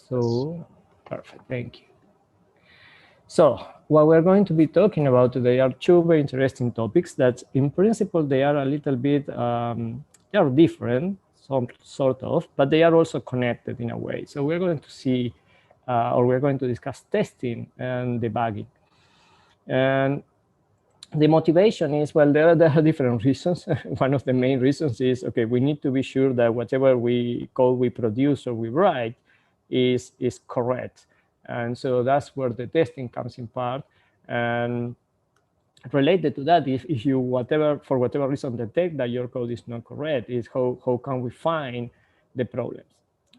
So, perfect, thank you. So, what we're going to be talking about today are two very interesting topics that, in principle, they are a little bit, they are different, some sort of, but they are also connected in a way. So we're going to see, or we're going to discuss testing and debugging. And the motivation is, well, there are different reasons. One of the main reasons is, okay, we need to be sure that whatever code we produce or we write is correct. And so that's where the testing comes in part. And related to that, if you, for whatever reason, detect that your code is not correct, is how can we find the problems,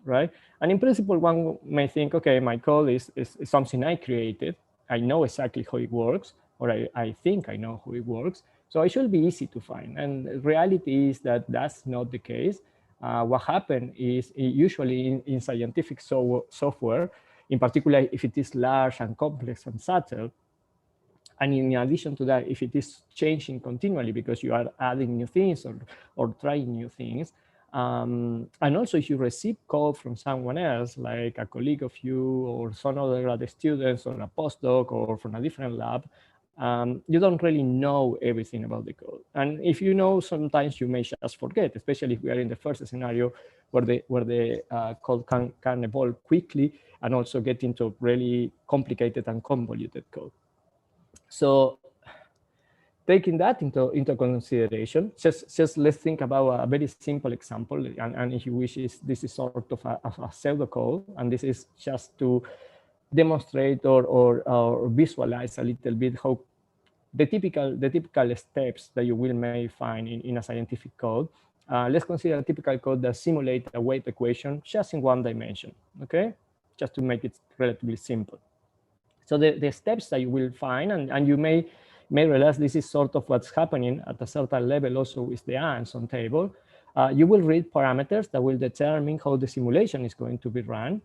right? And in principle, one may think, okay, my code is something I created. I know exactly how it works, or I think I know how it works. So it should be easy to find. And the reality is that that's not the case. What happens is usually in scientific software, in particular, if it is large and complex and subtle, and in addition to that, if it is changing continually because you are adding new things or trying new things, and also if you receive code from someone else, like a colleague of you or some other grad students or a postdoc or from a different lab, you don't really know everything about the code. And if you know, sometimes you may just forget, especially if we are in the first scenario where the code can evolve quickly and also get into really complicated and convoluted code. So taking that into consideration, just let's think about a very simple example. And if you wish, this is sort of a pseudocode. And this is just to demonstrate or visualize a little bit how the typical steps that you may find in a scientific code. Let's consider a typical code that simulates a wave equation just in one dimension, okay? Just to make it relatively simple. So the steps that you will find, and you may realize this is sort of what's happening at a certain level also with the Anson table. You will read parameters that will determine how the simulation is going to be run.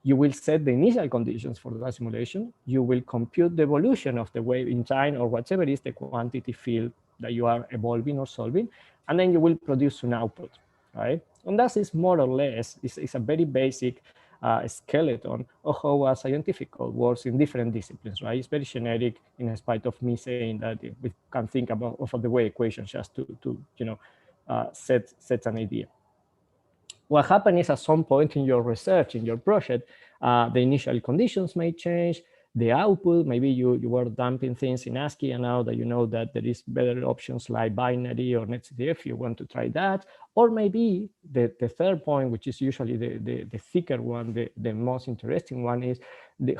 You will set the initial conditions for that simulation. You will compute the evolution of the wave in time or whatever is the quantity field that you are evolving or solving. And then you will produce an output, right? And that is more or less, it's a very basic skeleton of how a scientific code works in different disciplines, right? It's very generic in spite of me saying that we can think about of the wave equation just to set an idea. What happens is at some point in your research, in your project, the initial conditions may change, the output, maybe you were dumping things in ASCII and now that you know that there is better options like binary or netcdf, you want to try that. Or maybe the third point, which is usually the thicker one, the most interesting one, is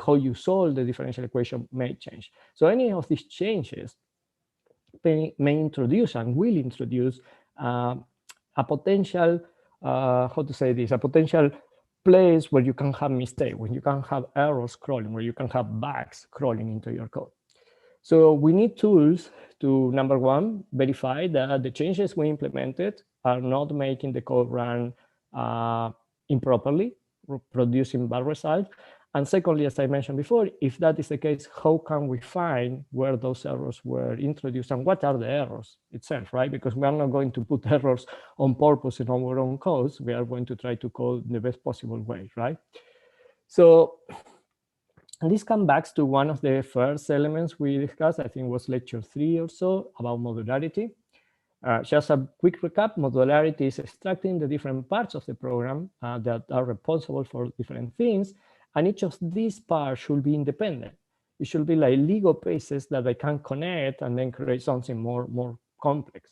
how you solve the differential equation may change. So any of these changes may introduce and will introduce a potential, how to say this, a potential place where you can have mistakes, when you can have errors crawling, where you can have bugs crawling into your code. So we need tools to, number one, verify that the changes we implemented are not making the code run improperly, producing bad results. And secondly, as I mentioned before, if that is the case, how can we find where those errors were introduced and what are the errors itself, right? Because we are not going to put errors on purpose in our own codes. We are going to try to code in the best possible way, right? So this comes back to one of the first elements we discussed, I think was lecture 3 or so, about modularity. Just a quick recap, modularity is extracting the different parts of the program that are responsible for different things, and each of these parts should be independent. It should be like Lego pieces that they can connect and then create something more complex.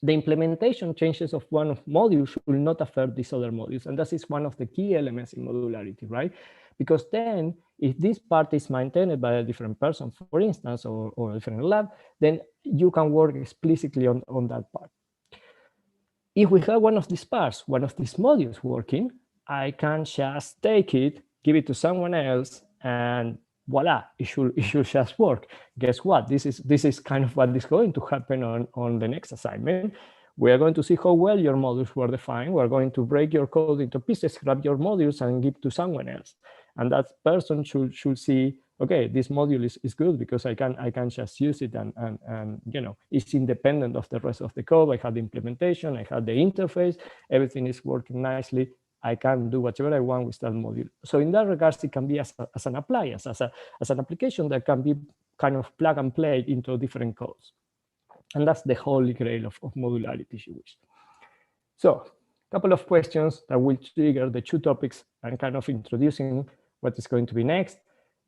The implementation changes of one module should not affect these other modules, and that is one of the key elements in modularity, right? Because then, if this part is maintained by a different person, for instance, or a different lab, then you can work explicitly on that part. If we have one of these parts, one of these modules working, I can just take it, give it to someone else, and voila, it should just work. Guess what? This is kind of what is going to happen on the next assignment. We are going to see how well your modules were defined. We're going to break your code into pieces, grab your modules, and give to someone else. And that person should see, okay, this module is good because I can just use it and you know, it's independent of the rest of the code. I have the implementation, I have the interface, everything is working nicely. I can do whatever I want with that module. So in that regards, it can be as an appliance, as an application that can be kind of plug and play into different codes. And that's the holy grail of modularity, if you wish. So a couple of questions that will trigger the two topics and kind of introducing what is going to be next.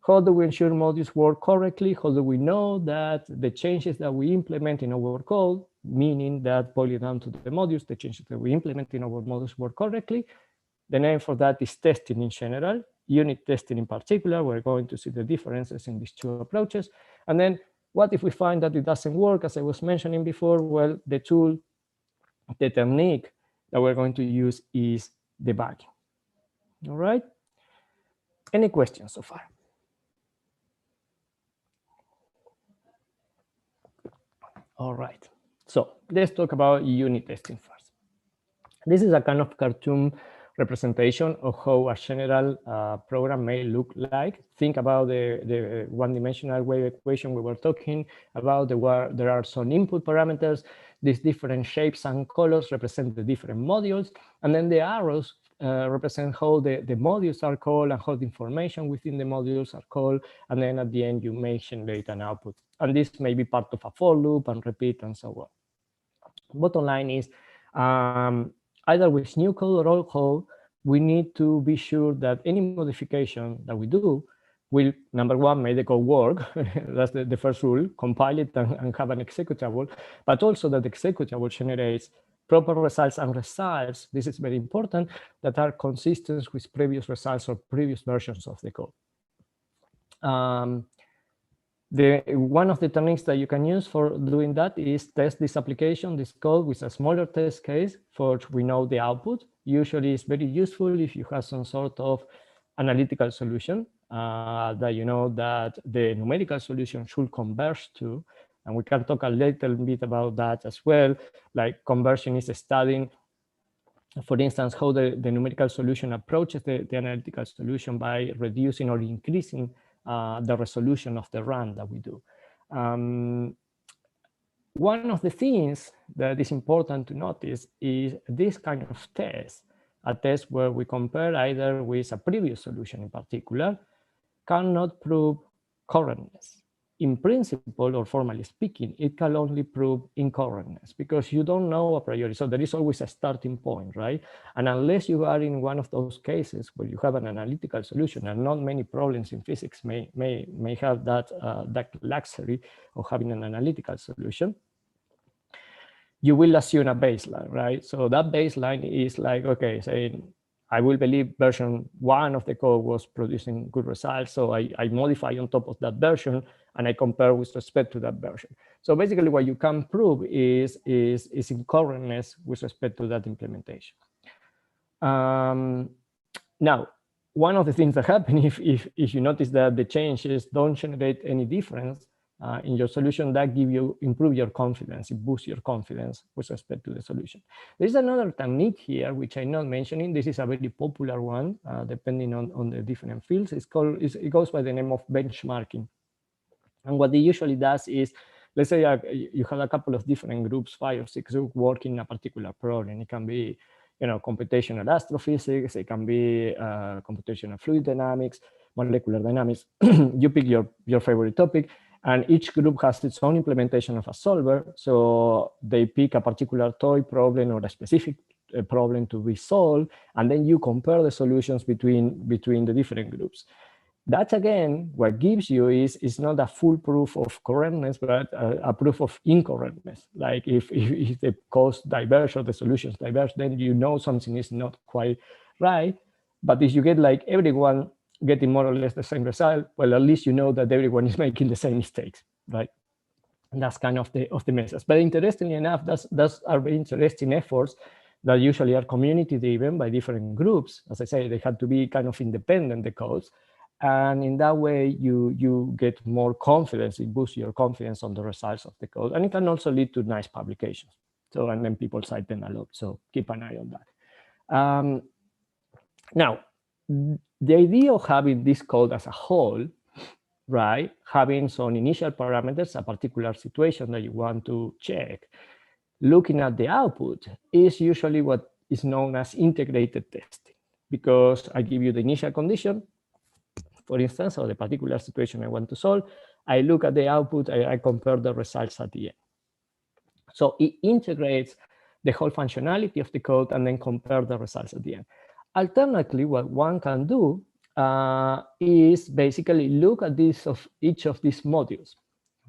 How do we ensure modules work correctly? How do we know that the changes that we implement in our code, meaning that boiling down to the modules, the changes that we implement in our modules work correctly? The name for that is testing in general, unit testing in particular. We're going to see the differences in these two approaches. And then what if we find that it doesn't work, as I was mentioning before? Well, the tool, the technique that we're going to use is debugging. All right? Any questions so far? All right. So let's talk about unit testing first. This is a kind of cartoon representation of how a general program may look like. Think about the one-dimensional wave equation we were talking about, where there are some input parameters. These different shapes and colors represent the different modules, and then the arrows represent how the modules are called and how the information within the modules are called, and then at the end you may generate an output. And this may be part of a for loop and repeat and so on. Bottom line is, either with new code or old code, we need to be sure that any modification that we do will, number one, make the code work. That's the first rule, compile it and have an executable, but also that the executable generates proper results and results, this is very important, that are consistent with previous results or previous versions of the code. One of the techniques that you can use for doing that is test this application, this code, with a smaller test case for which we know the output. Usually it's very useful if you have some sort of analytical solution that you know that the numerical solution should converge to. And we can talk a little bit about that as well. Like conversion is studying, for instance, how the numerical solution approaches the analytical solution by reducing or increasing the resolution of the run that we do. One of the things that is important to notice is this kind of test, a test where we compare either with a previous solution in particular, cannot prove correctness. In principle, or formally speaking, it can only prove incorrectness because you don't know a priori. So there is always a starting point, right? And unless you are in one of those cases where you have an analytical solution, and not many problems in physics may have that luxury of having an analytical solution, you will assume a baseline, right? So that baseline is like, okay, saying, I will believe version 1 of the code was producing good results. So I modify on top of that version and I compare with respect to that version. So basically what you can prove is incorrectness with respect to that implementation. Now, one of the things that happen if you notice that the changes don't generate any difference in your solution, that improve your confidence, it boosts your confidence with respect to the solution. There is another technique here, which I'm not mentioning. This is a very popular one, depending on the different fields. It goes by the name of benchmarking. And what it usually does is, let's say you have a couple of different groups, 5 or 6 groups working a particular problem. It can be, computational astrophysics. It can be computational fluid dynamics, molecular dynamics. You pick your favorite topic. And each group has its own implementation of a solver. So they pick a particular toy problem or a specific problem to be solved. And then you compare the solutions between the different groups. That, again, what gives you is not a full proof of correctness, but a proof of incorrectness. Like if the codes diverge or the solutions diverge, then you know something is not quite right. But if you get like everyone getting more or less the same result, well, at least you know that everyone is making the same mistakes, right? And that's kind of the message. But interestingly enough, those are very interesting efforts that usually are community-driven by different groups. As I say, they have to be kind of independent, the codes. And in that way, you get more confidence. It boosts your confidence on the results of the code. And it can also lead to nice publications. So, and then people cite them a lot. So keep an eye on that. Now, the idea of having this code as a whole, right, having some initial parameters, a particular situation that you want to check, looking at the output is usually what is known as integrated testing. because I give you the initial condition, for instance, or the particular situation I want to solve. I look at the output, I compare the results at the end. So it integrates the whole functionality of the code and then compare the results at the end. Alternatively, what one can do is basically look at each of these modules,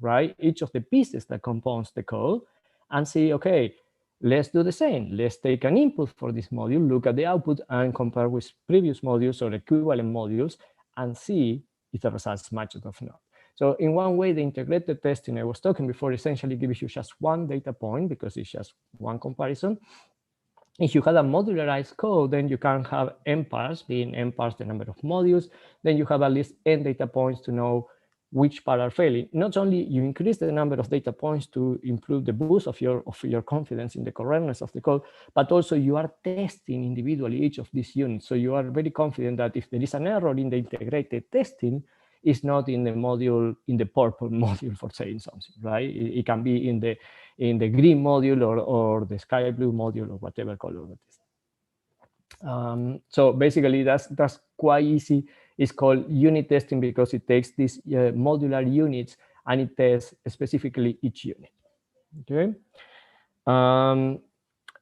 right? Each of the pieces that compose the code and see, okay, let's do the same. Let's take an input for this module, look at the output and compare with previous modules or equivalent modules and see if the results match it or not. So in one way, the integrated testing I was talking before essentially gives you just one data point because it's just one comparison. If you had a modularized code, then you can have n parts, being n parts the number of modules. Then you have at least n data points to know which part are failing. Not only you increase the number of data points to improve the boost of your confidence in the correctness of the code, but also you are testing individually each of these units. So you are very confident that if there is an error in the integrated testing, it's not in the module, in the purple module for saying something, right? It can be in the green module or the sky blue module or whatever color it is. So basically that's quite easy. It's called unit testing because it takes these modular units and it tests specifically each unit, okay?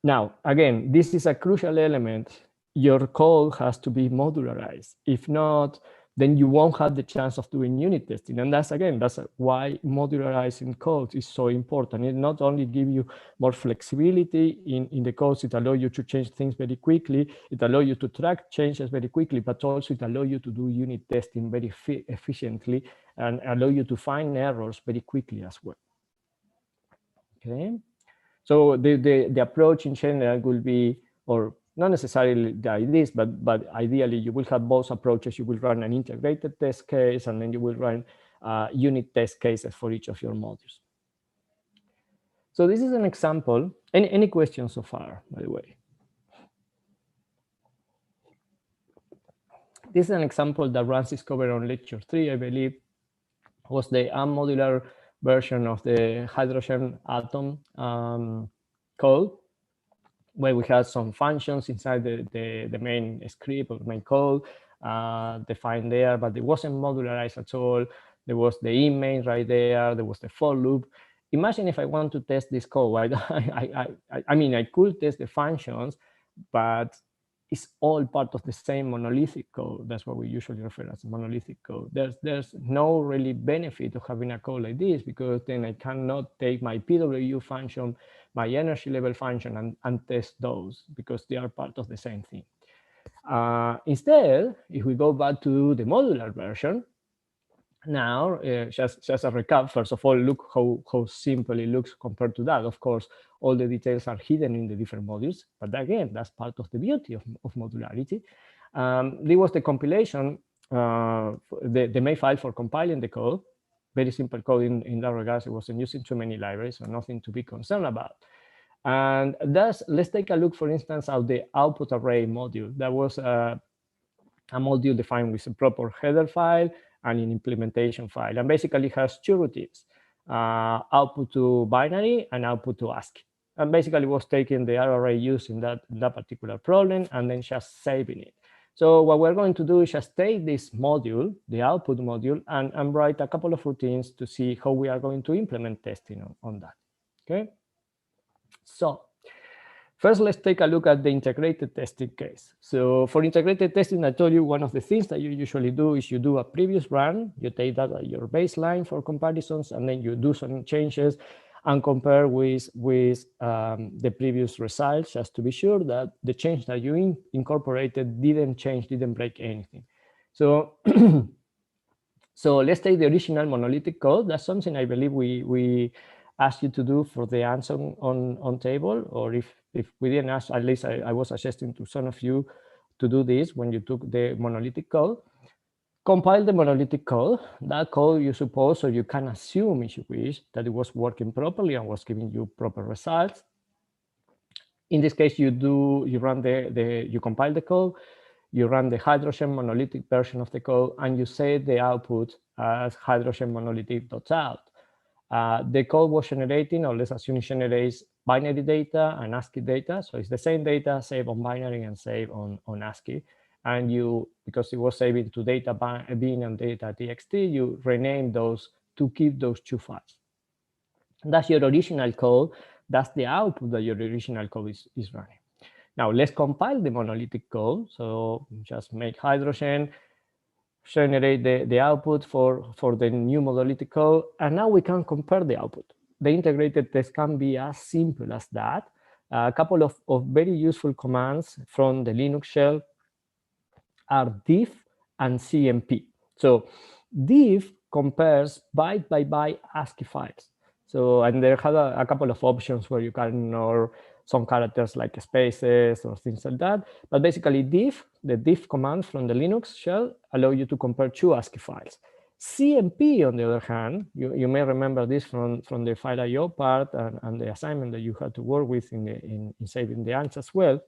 Now, again, this is a crucial element. Your code has to be modularized. If not, then you won't have the chance of doing unit testing. And that's why modularizing code is so important. It not only gives you more flexibility in the codes, it allows you to change things very quickly, it allows you to track changes very quickly, but also it allows you to do unit testing very efficiently and allow you to find errors very quickly as well. Okay. So the approach in general will be, or not necessarily like this, but ideally you will have both approaches. You will run an integrated test case, and then you will run unit test cases for each of your modules. So this is an example. Any questions so far, by the way? This is an example that Rance discovered on lecture 3, I believe, was the unmodular version of the hydrogen atom code, where we had some functions inside the main script or main code defined there, but it wasn't modularized at all. There was the in-main right there. There was the for loop. Imagine if I want to test this code. I mean, I could test the functions, but it's all part of the same monolithic code. That's what we usually refer as monolithic code. There's no really benefit of having a code like this, because then I cannot take my PWU function, my energy level function, and test those, because they are part of the same thing. Instead, if we go back to the modular version, now, just a recap, first of all, look how simple it looks compared to that. Of course, all the details are hidden in the different modules, but again, that's part of the beauty of modularity. There was the compilation, the main file for compiling the code. Very simple code in that regard. It wasn't using too many libraries, so nothing to be concerned about. And let's take a look, for instance, at the output array module. That was a module defined with a proper header file and an implementation file, and basically has two routines, output to binary and output to ASCII. And basically was taking the array used in that particular problem and then just saving it. So what we're going to do is just take this module, the output module, and write a couple of routines to see how we are going to implement testing on that. Okay. So first, let's take a look at the integrated testing case. So for integrated testing, I told you one of the things that you usually do is you do a previous run, you take that as your baseline for comparisons, and then you do some changes and compare with the previous results, just to be sure that the change that you incorporated didn't break anything. So, so let's take the original monolithic code. That's something I believe we asked you to do for the answer on table, or if we didn't ask, at least I was suggesting to some of you to do this when you took the monolithic code. Compile the monolithic code. That code you suppose, or you can assume if you wish, that it was working properly and was giving you proper results. In this case, you compile the code, you run the hydrogen monolithic version of the code, and you set the output as hydrogen monolithic.out. The code was generating, or let's assume it generates binary data and ASCII data. So it's the same data saved on binary and saved on ASCII. and you, because it was saving to data bin and data.txt, you rename those to keep those two files. That's your original code. That's the output that your original code is running. Now let's compile the monolithic code. So just make hydrogen, generate the output for the new monolithic code, and now we can compare the output. The integrated test can be as simple as that. A couple of very useful commands from the Linux shell are diff and cmp. So diff compares byte by byte ASCII files. So, and there are a couple of options where you can ignore some characters like spaces or things like that. But basically diff, the diff commands from the Linux shell allow you to compare two ASCII files. CMP, on the other hand, you may remember this from the file IO part and the assignment that you had to work with in saving the ants as well.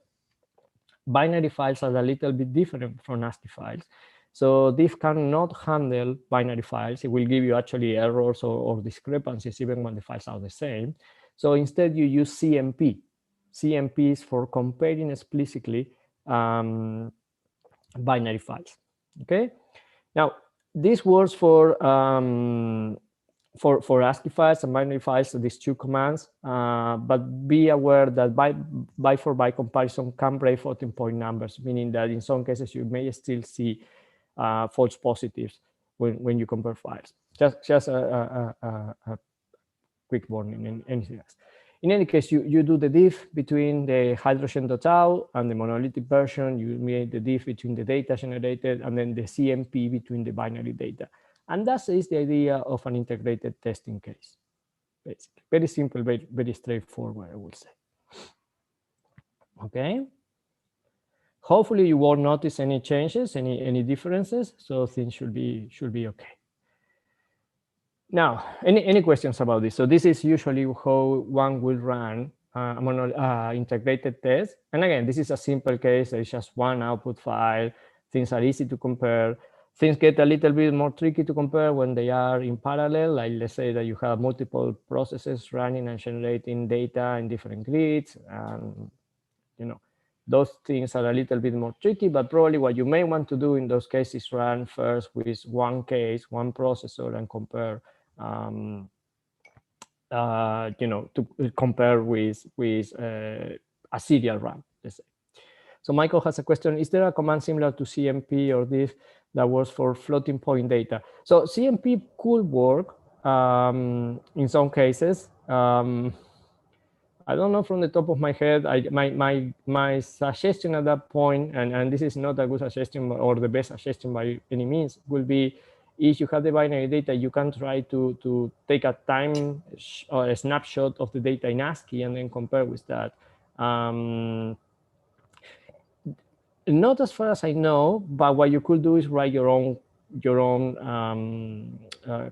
Binary files are a little bit different from ASCII files. So diff cannot handle binary files. It will give you actually errors or discrepancies even when the files are the same. So instead you use CMP. CMP is for comparing explicitly binary files. Okay. Now this works for ASCII files and binary files, these two commands, but be aware that byte for byte comparison can break floating point numbers, meaning that in some cases you may still see false positives when you compare files. Just a quick warning and anything else. In any case, you do the diff between the hydrogen.out and the monolithic version. You make the diff between the data generated and then the CMP between the binary data. And that is the idea of an integrated testing case. Basically, very simple, very straightforward, I would say. Okay. Hopefully you won't notice any changes, any differences. So things should be okay. Now, any questions about this? So this is usually how one will run integrated test. And again, this is a simple case. There's just one output file. Things are easy to compare. Things get a little bit more tricky to compare when they are in parallel. Like let's say that you have multiple processes running and generating data in different grids. And those things are a little bit more tricky, but probably what you may want to do in those cases, run first with one case, one processor, and compare to compare with a serial run, let's say. So Michael has a question: is there a command similar to CMP or diff that works for floating point data? So CMP could work in some cases. I don't know from the top of my head. My suggestion at that point, and this is not a good suggestion or the best suggestion by any means, will be if you have the binary data, you can try to take a time or a snapshot of the data in ASCII and then compare with that. Not as far as I know, but what you could do is write your own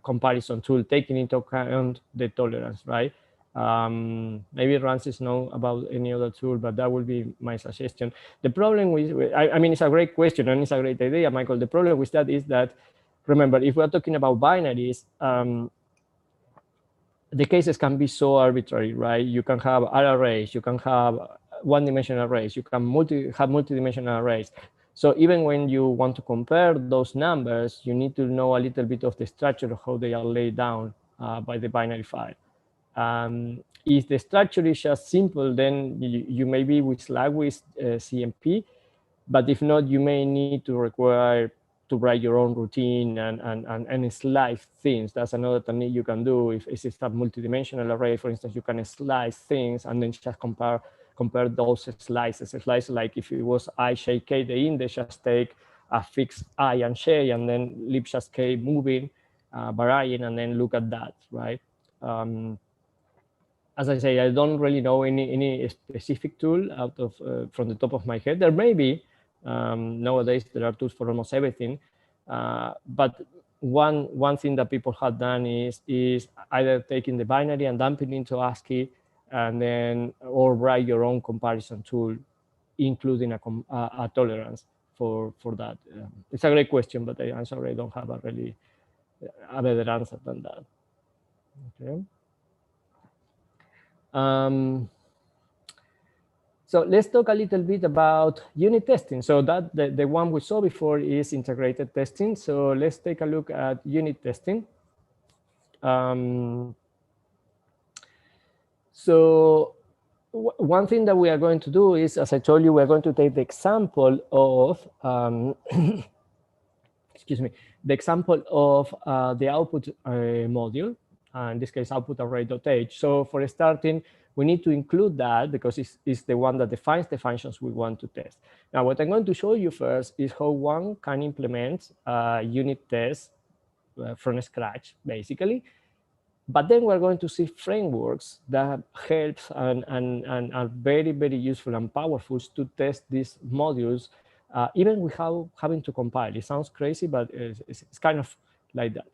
comparison tool, taking into account the tolerance, right? Maybe Rancis know about any other tool, but that would be my suggestion. The problem with, I mean, it's a great question and it's a great idea, Michael. The problem with that is that, remember, if we're talking about binaries, the cases can be so arbitrary, right? You can have R arrays, you can have one-dimensional arrays, you can have multi-dimensional arrays. So even when you want to compare those numbers, you need to know a little bit of the structure of how they are laid down by the binary file. If the structure is just simple, then you maybe would slag with CMP, but if not, you may need to require to write your own routine and slice things. That's another technique you can do. If it's a multidimensional array, for instance, you can slice things and then just compare those slices. A slice, like if it was I, j, k, the index, just take a fixed I and j and then leave just k moving, varying, and then look at that, right? As I say, I don't really know any specific tool out of from the top of my head. There may be. Nowadays, there are tools for almost everything. But one thing that people have done is either taking the binary and dumping into ASCII, and then or write your own comparison tool, including a tolerance for that. It's a great question, but I'm sorry I don't have a better answer than that. Okay. So let's talk a little bit about unit testing. So that the one we saw before is integrated testing. So let's take a look at unit testing. So one thing that we are going to do is, as I told you, we're going to take the example of, excuse me, the example of the output module, in this case, output array.h. So for starting, we need to include that because it's the one that defines the functions we want to test. Now, what I'm going to show you first is how one can implement unit tests from scratch, basically. But then we're going to see frameworks that help and are very, very useful and powerful to test these modules, even without having to compile. It sounds crazy, but it's kind of like that.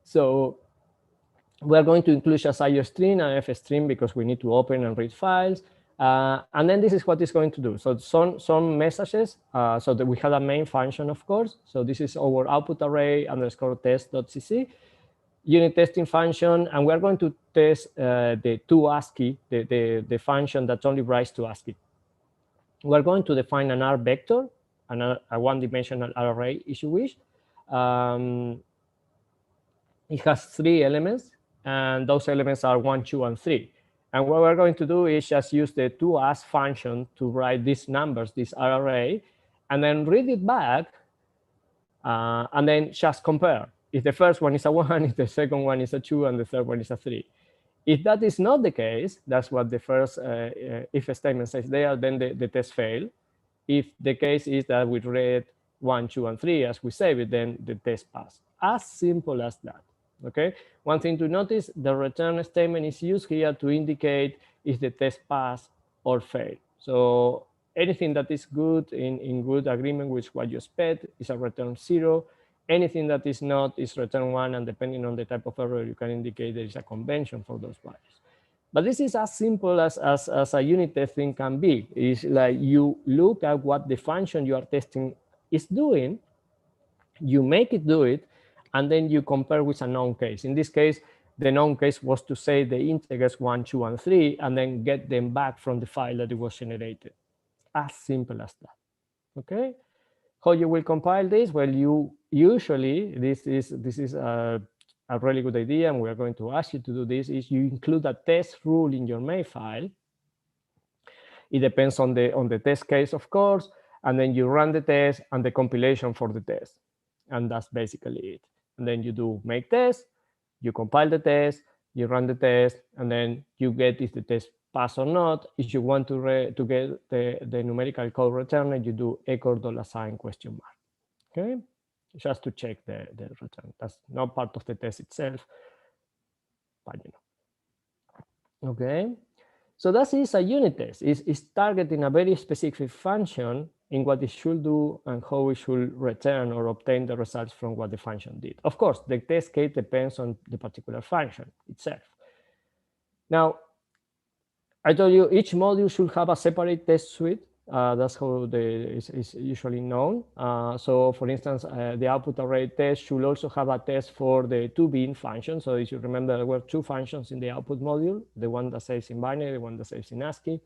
So we're going to include just IOStream and FStream because we need to open and read files. And then this is what it's going to do. So some messages, so that we have a main function, of course. So this is our output array underscore test.cc. Unit testing function, and we're going to test the toASCII, the function that only writes to ASCII. We're going to define an R vector, a one-dimensional array, if you wish. It has 3 elements, and those elements are 1, 2, and 3. And what we're going to do is just use the toAs function to write these numbers, this R array, and then read it back, and then just compare. If the first one is a 1, if the second one is a 2, and the third one is a 3. If that is not the case, that's what the first if statement says there, then the test failed. If the case is that we read 1, 2, and 3 as we save it, then the test passed. As simple as that. Okay. One thing to notice: the return statement is used here to indicate if the test passed or failed. So anything that is good in good agreement with what you expect is a return 0. Anything that is not is return 1, and depending on the type of error, you can indicate there is a convention for those values. But this is as simple as a unit testing can be. It's like you look at what the function you are testing is doing, you make it do it, and then you compare with a known case. In this case, the known case was to say the integers 1, 2, and 3, and then get them back from the file that it was generated. As simple as that. Okay. How you will compile this? Well, you usually, this is a really good idea, and we are going to ask you to do this, is you include a test rule in your main file. It depends on the test case, of course, and then you run the test and the compilation for the test. And that's basically it. And then you do make test, you compile the test, you run the test, and then you get if the test pass or not. If you want to get the numerical code returned, you do echo $sign ? Okay, just to check the return. That's not part of the test itself, but you know. Okay, so that is a unit test. It's targeting a very specific function in what it should do and how it should return or obtain the results from what the function did. Of course, the test case depends on the particular function itself. Now, I told you each module should have a separate test suite. That's how is usually known. So for instance, the output array test should also have a test for the toBin function. So if you remember, there were 2 functions in the output module, the one that saves in binary, the one that saves in ASCII.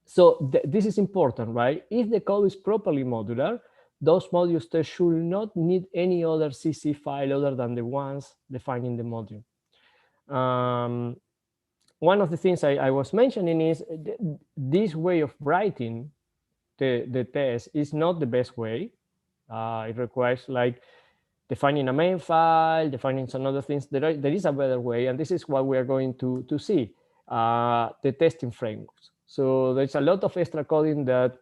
So this is important, right? If the code is properly modular, those modules tests should not need any other CC file other than the ones defined in the module. One of the things I was mentioning is this way of writing the test is not the best way. It requires like defining a main file, defining some other things. There is a better way, and this is what we are going to see, the testing frameworks. So there's a lot of extra coding that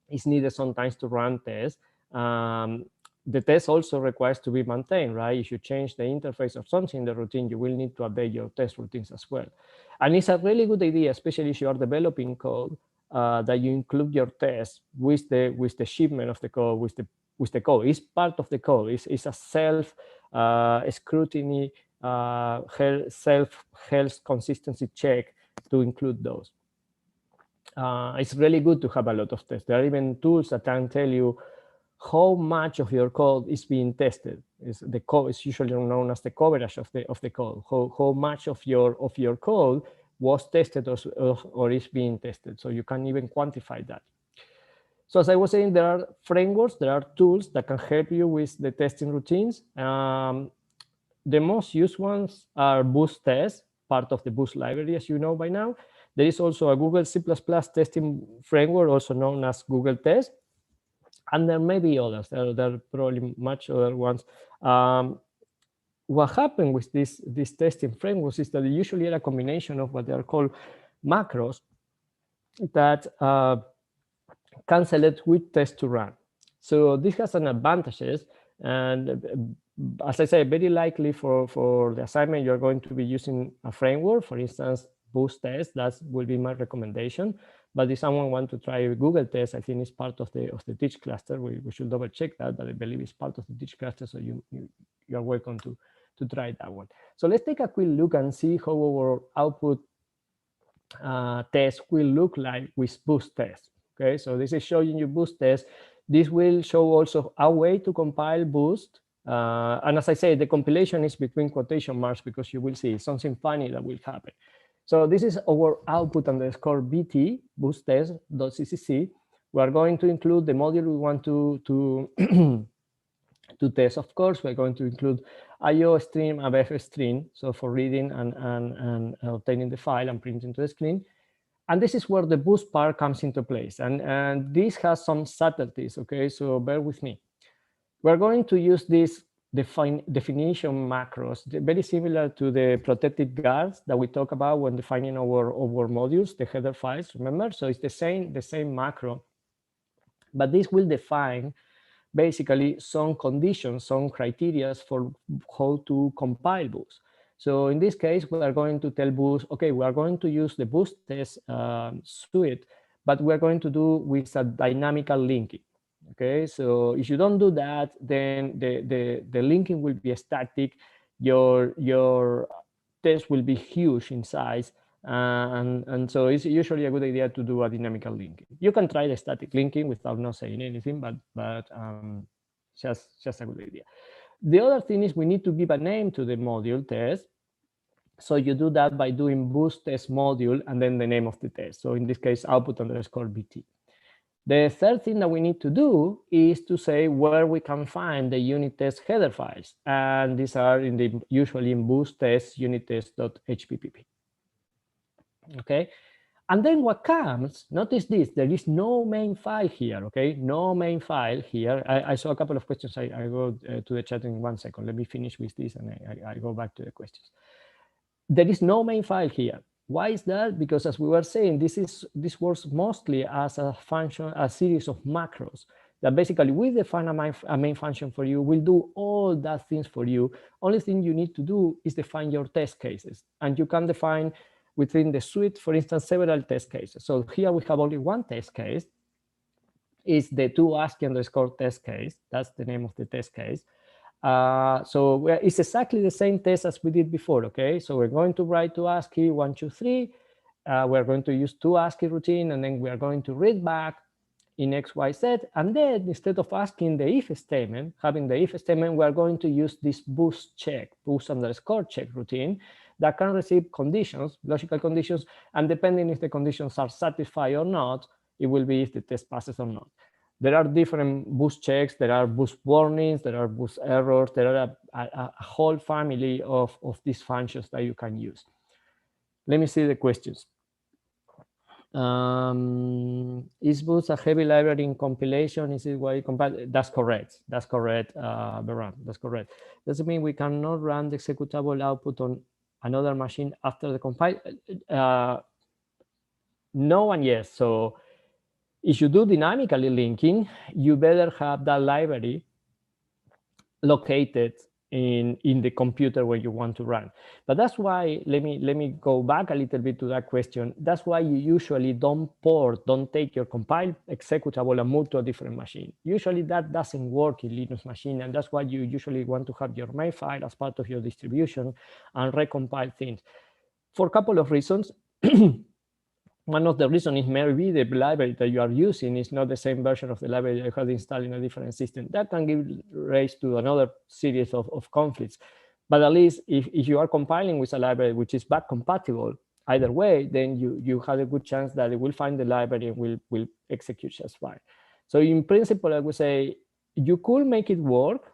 is needed sometimes to run tests. The test also requires to be maintained, right? If you change the interface of something in the routine, you will need to update your test routines as well. And it's a really good idea, especially if you are developing code, that you include your test with the shipment of the code, with the code. It's part of the code. It's a self scrutiny, self health consistency check to include those. It's really good to have a lot of tests. There are even tools that can tell you how much of your code is being tested. The code is usually known as the coverage of the code. How much of your code was tested or is being tested. So you can even quantify that. So as I was saying, there are frameworks, there are tools that can help you with the testing routines. The most used ones are Boost Test, part of the Boost library, as you know by now. There is also a Google C++ testing framework, also known as Google Test. And there may be others. There are probably much other ones. What happened with these testing frameworks is that they usually are a combination of what they are called macros that can select which test to run. So this has some advantages. And as I said, very likely for the assignment, you're going to be using a framework, for instance, Boost Test. That will be my recommendation. But if someone wants to try Google Test, I think it's part of the teach cluster. We should double check that, but I believe it's part of the teach cluster. So you're welcome to try that one. So let's take a quick look and see how our output test will look like with Boost Test. Okay, so this is showing you Boost Test. This will show also a way to compile Boost. And as I say, the compilation is between quotation marks because you will see something funny that will happen. So this is our output underscore BT, Boost Test.ccc. We are going to include the module we want to test. Of course, we're going to include IO stream and BF stream, so for reading and obtaining the file and printing to the screen. And this is where the Boost part comes into place. And this has some subtleties, okay? So bear with me. We're going to use this definition macros, very similar to the protected guards that we talk about when defining our modules, the header files, remember? So it's the same macro, but this will define basically some conditions, some criteria for how to compile Boost. So in this case, we are going to tell Boost, okay, we are going to use the Boost Test suite, but we're going to do with a dynamical linking. Okay, so if you don't do that, then the linking will be static. Your test will be huge in size, and so it's usually a good idea to do a dynamical linking. You can try the static linking without not saying anything, but just a good idea. The other thing is we need to give a name to the module test. So you do that by doing Boost Test module and then the name of the test. So in this case, output underscore BT. The third thing that we need to do is to say where we can find the unit test header files. And these are usually in Boost Test unit test.hppp. Okay. And then what comes, notice this, there is no main file here, okay? No main file here. I saw a couple of questions. I go to the chat in 1 second. Let me finish with this and I go back to the questions. There is no main file here. Why is that? Because as we were saying, this works mostly as a function, a series of macros that basically we define a main function for you, will do all that things for you. Only thing you need to do is define your test cases. And you can define within the suite, for instance, several test cases. So here we have only one test case. It's the toASCII underscore test case. That's the name of the test case. So it's exactly the same test as we did before, okay? So we're going to write toASCII 1, 2, 3. We're going to use toASCII routine, and then we are going to read back in X, Y, Z. And then instead of asking the if statement, having the if statement, we're going to use this boost check, boost underscore check routine that can receive conditions, logical conditions, and depending if the conditions are satisfied or not, it will be if the test passes or not. There are different boost checks, there are boost warnings, there are boost errors, there are a whole family of these functions that you can use. Let me see the questions. Is Boost a heavy library in compilation? Is it why you compile? That's correct. That's correct, Beran. That's correct. Does it mean we cannot run the executable output on another machine after the compile? No and yes. So if you do dynamically linking, you better have that library located in the computer where you want to run. But that's why, let me go back a little bit to that question. That's why you usually don't take your compiled executable and move to a different machine. Usually that doesn't work in Linux machine, and that's why you usually want to have your main file as part of your distribution and recompile things. For a couple of reasons. One of the reasons is maybe the library that you are using is not the same version of the library you had installed in a different system. That can give rise to another series of conflicts. But at least if you are compiling with a library which is back compatible, either way, then you have a good chance that it will find the library and will execute just fine. So in principle, I would say you could make it work.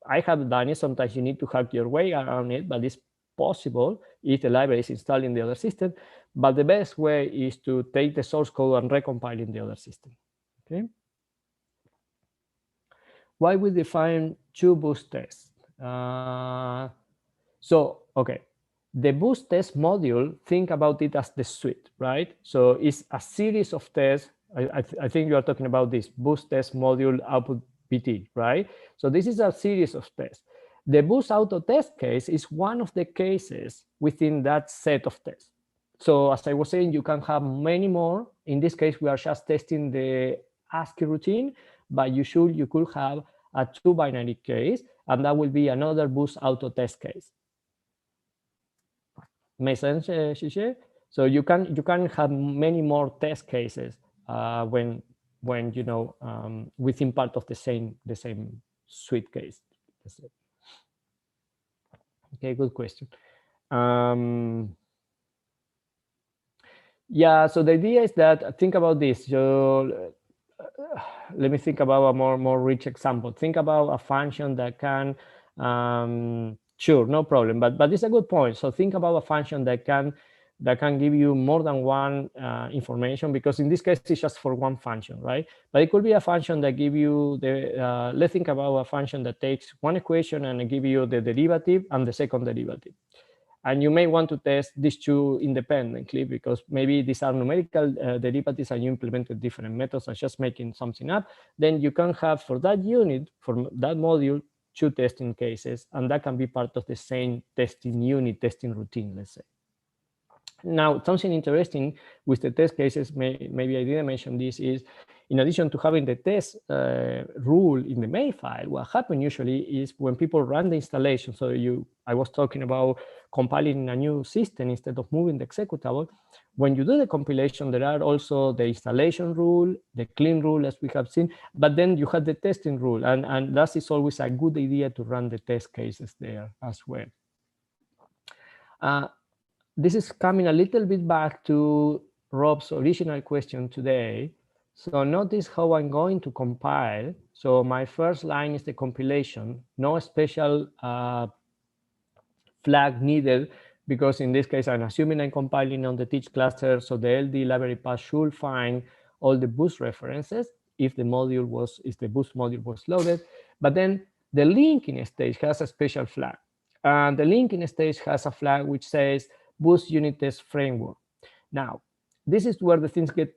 I have done it. Sometimes you need to hack your way around it, but it's possible if the library is installed in the other system. But the best way is to take the source code and recompile in the other system. Okay. Why we define two boost tests? Okay, the boost test module, think about it as the suite, right? So it's a series of tests. I think you are talking about this boost test module output BT, right? So this is a series of tests. The boost auto test case is one of the cases within that set of tests. So as I was saying, you can have many more. In this case, we are just testing the ASCII routine, but you could have a 2 binary case, and that will be another boost auto test case. Make sense, Shishe? So you can have many more test cases when within part of the same suite case. Okay, good question. Yeah, so the idea is that think about this. So let me think about a more rich example. Think about a function that can sure, no problem, but it's a good point. So think about a function that can give you more than one information, because in this case it's just for one function, right? But it could be a function that give you the let's think about a function that takes one equation and give you the derivative and the second derivative. And you may want to test these two independently, because maybe these are numerical derivatives and you implemented different methods and just making something up. Then you can have for that unit, for that module, two testing cases, and that can be part of the same testing unit, testing routine, let's say. Now, something interesting with the test cases, maybe I didn't mention this, is in addition to having the test rule in the main file, what happens usually is when people run the installation, so I was talking about compiling a new system instead of moving the executable. When you do the compilation, there are also the installation rule, the clean rule, as we have seen, but then you have the testing rule, and that is always a good idea to run the test cases there as well. This is coming a little bit back to Rob's original question today. So notice how I'm going to compile. So my first line is the compilation, no special flag needed, because in this case, I'm assuming I'm compiling on the teach cluster. So the LD library path should find all the boost references if the boost module was loaded. But then the linking stage has a special flag. And the linking stage has a flag which says boost unit test framework. Now, this is where the things get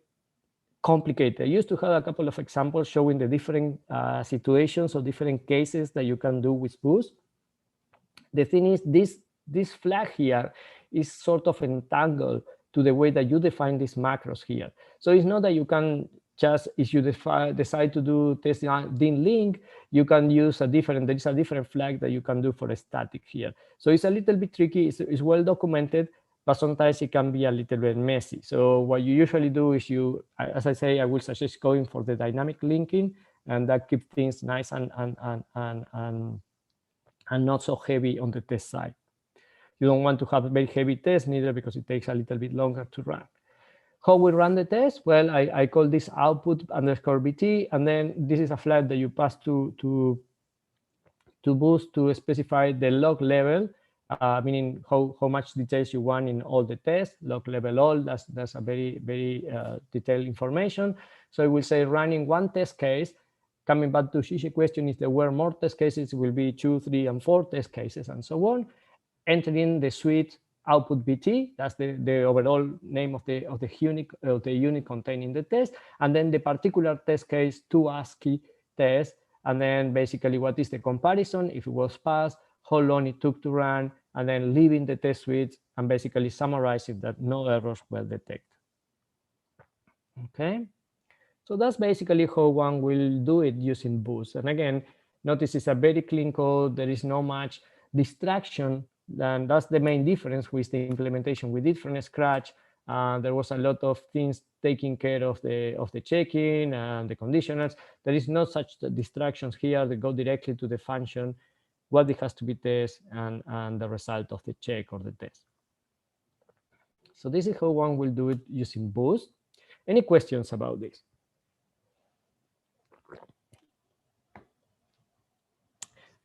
complicated. I used to have a couple of examples showing the different situations or different cases that you can do with boost. The thing is, this flag here is sort of entangled to the way that you define these macros here. So it's not that you can just, if you decide to do test din link, you can use there is a different flag that you can do for a static here. So it's a little bit tricky. It's well documented, but sometimes it can be a little bit messy. So what you usually do is as I say, I will suggest going for the dynamic linking, and that keeps things nice and not so heavy on the test side. You don't want to have a very heavy test neither, because it takes a little bit longer to run. How we run the test? Well, I call this output underscore BT, and then this is a flag that you pass to boost to specify the log level, meaning how much details you want in all the tests, log level all, that's a very, very detailed information. So it will say running one test case. Coming back to Shishi's question, if there were more test cases, it will be 2, 3, and 4 test cases, and so on. Entering the suite output BT, that's the overall name of the unit containing the test, and then the particular test case to ASCII test, and then basically what is the comparison, if it was passed, how long it took to run, and then leaving the test suite and basically summarizing that no errors were detected. Okay, so that's basically how one will do it using Boost. And again, notice it's a very clean code. There is no much distraction. And that's the main difference with the implementation we did from scratch. There was a lot of things taking care of the checking and the conditionals. There is no such distractions here. They go directly to the function, what it has to be tested, and the result of the check or the test. So this is how one will do it using Boost. Any questions about this?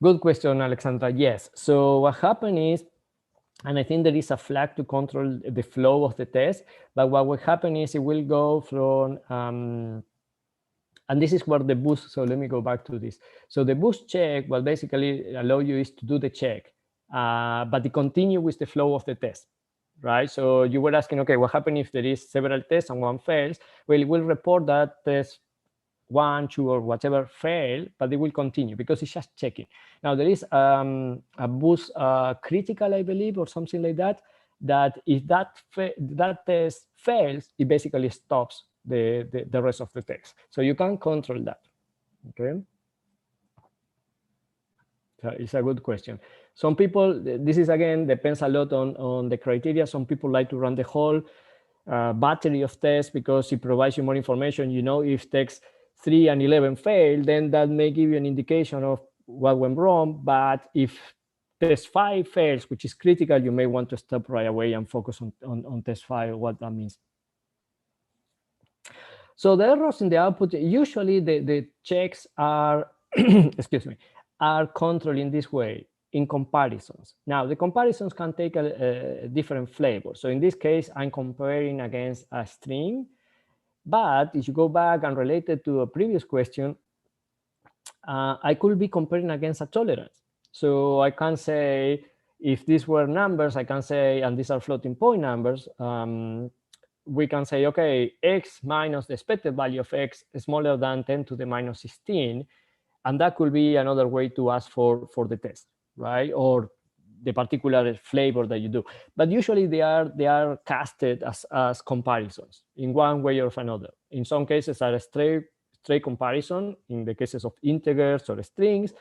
Good question, Alexandra. Yes. So what happened is, and I think there is a flag to control the flow of the test, but what will happen is it will go from, and this is where the boost, so let me go back to this. So the boost check will basically allow you is to do the check, but it continue with the flow of the test, right? So you were asking, okay, what happens if there is several tests and one fails? Well, it will report that test 1, 2, or whatever fail, but it will continue because it's just checking. Now there is a boost critical, I believe, or something like that, that if that test fails, it basically stops the rest of the text. So you can control that, okay? So it's a good question. Some people, this is again, depends a lot on the criteria. Some people like to run the whole battery of tests because it provides you more information. You know, if text 3 and 11 fail, then that may give you an indication of what went wrong. But if test 5 fails, which is critical, you may want to stop right away and focus on test 5, what that means. So the errors in the output, usually the checks are, excuse me, are controlled in this way, in comparisons. Now, the comparisons can take a different flavor. So in this case, I'm comparing against a string. But if you go back and relate it to a previous question, I could be comparing against a tolerance. So I can say, if these were numbers, I can say, and these are floating point numbers, we can say, okay, x minus the expected value of x is smaller than 10 to the minus 16. And that could be another way to ask for the test, right? Or the particular flavor that you do. But usually they are casted as comparisons in one way or another. In some cases are a straight comparison in the cases of integers or strings,